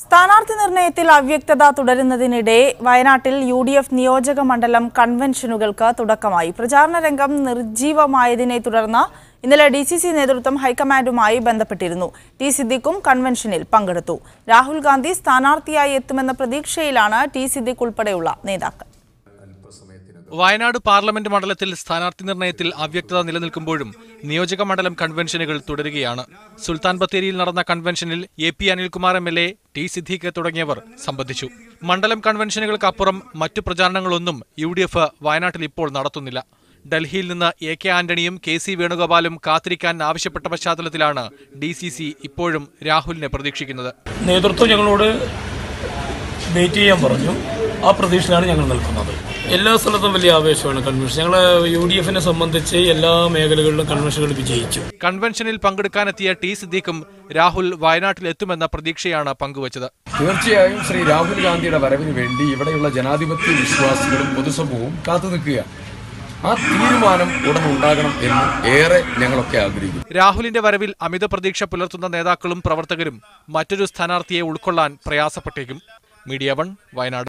സ്ഥാനാർത്ഥി നിർണയത്തിൽ അവ്യക്തത തുടരുന്നതിനിടെ വയനാട്ടിൽ UDF നിയോജക മണ്ഡലം കൺവെൻഷനുകൾക്ക് തുടക്കമായി. പ്രചാരണ രംഗം നിർജ്ജീവമായതിനെ തുടർന്ന് ഇന്നലെ DCC നേതൃത്വം ഹൈക്കമാൻഡുമായി ബന്ധപ്പെട്ടിരുന്നു. ടി സിദ്ദിഖും കൺവെൻഷനിൽ പങ്കെടുത്തു. രാഹുൽ ഗാന്ധി സ്ഥാനാർത്ഥിയായി എത്തുമെന്ന പ്രതീക്ഷയിലാണ് ടി സിദ്ദിഖ് ഉൾപ്പെടെയുള്ള നേതാക്കൾ. വയനാട് പാർലമെന്റ് മണ്ഡലത്തിൽ സ്ഥാനാർത്ഥി നിർണയത്തിൽ അവ്യക്തത നിലനിൽക്കുമ്പോഴും നിയോജക മണ്ഡലം കൺവെൻഷനുകൾ തുടരുകയാണ്. സുൽത്താൻ ബത്തേരിയിൽ നടന്ന കൺവെൻഷനിൽ AP Anilkumar MLA, T Siddique തുടങ്ങിയവർ സംബന്ധിച്ചു. മണ്ഡലം കൺവെൻഷനുകൾക്കപ്പുറം മറ്റു പ്രചാരണങ്ങളൊന്നും UDF വയനാട്ടിൽ ഇപ്പോൾ നടത്തുന്നില്ല. ഡൽഹിയിൽ നിന്ന് AK ആന്റണിയും KC വേണുഗോപാലും കാത്തിരിക്കാൻ ആവശ്യപ്പെട്ട പശ്ചാത്തലത്തിലാണ് DCC ഇപ്പോഴും രാഹുലിനെ പ്രതീക്ഷിക്കുന്നത്. നേതൃത്വം ഞങ്ങളോട് വെയിറ്റ് ചെയ്യാൻ പറഞ്ഞു. ആ പ്രതീക്ഷയിലാണ് ഞങ്ങൾ നിൽക്കുന്നത്. എല്ലാ സ്ഥലത്തും വലിയ ആവേശമാണ് കൺവെൻഷൻ. ഞങ്ങൾ UDF സംബന്ധിച്ച് എല്ലാ മേഖലകളിലും കൺവെൻഷനുകൾ വിജയിച്ചു. കൺവെൻഷനിൽ പങ്കെടുക്കാനെത്തിയ ടി സിദ്ദിഖും രാഹുൽ വയനാട്ടിൽ എത്തുമെന്ന പ്രതീക്ഷയാണ് പങ്കുവച്ചത്. തീർച്ചയായും ശ്രീ രാഹുൽ ഗാന്ധിയുടെ വരവിന് വേണ്ടി ഇവിടെയുള്ള ജനാധിപത്യ വിശ്വാസികളും പൊതുസമൂഹവും കാത്തുനിൽക്കുക. ആ തീരുമാനം ഉടൻ ഉണ്ടാകണം എന്ന് ഏറെ ഞങ്ങളൊക്കെ ആഗ്രഹിക്കുന്നു. രാഹുലിന്റെ വരവിൽ അമിത പ്രതീക്ഷ പുലർത്തുന്ന നേതാക്കളും പ്രവർത്തകരും മറ്റൊരു സ്ഥാനാർത്ഥിയെ ഉൾക്കൊള്ളാൻ പ്രയാസപ്പെട്ടേക്കും. മീഡിയ 1 വയനാട്.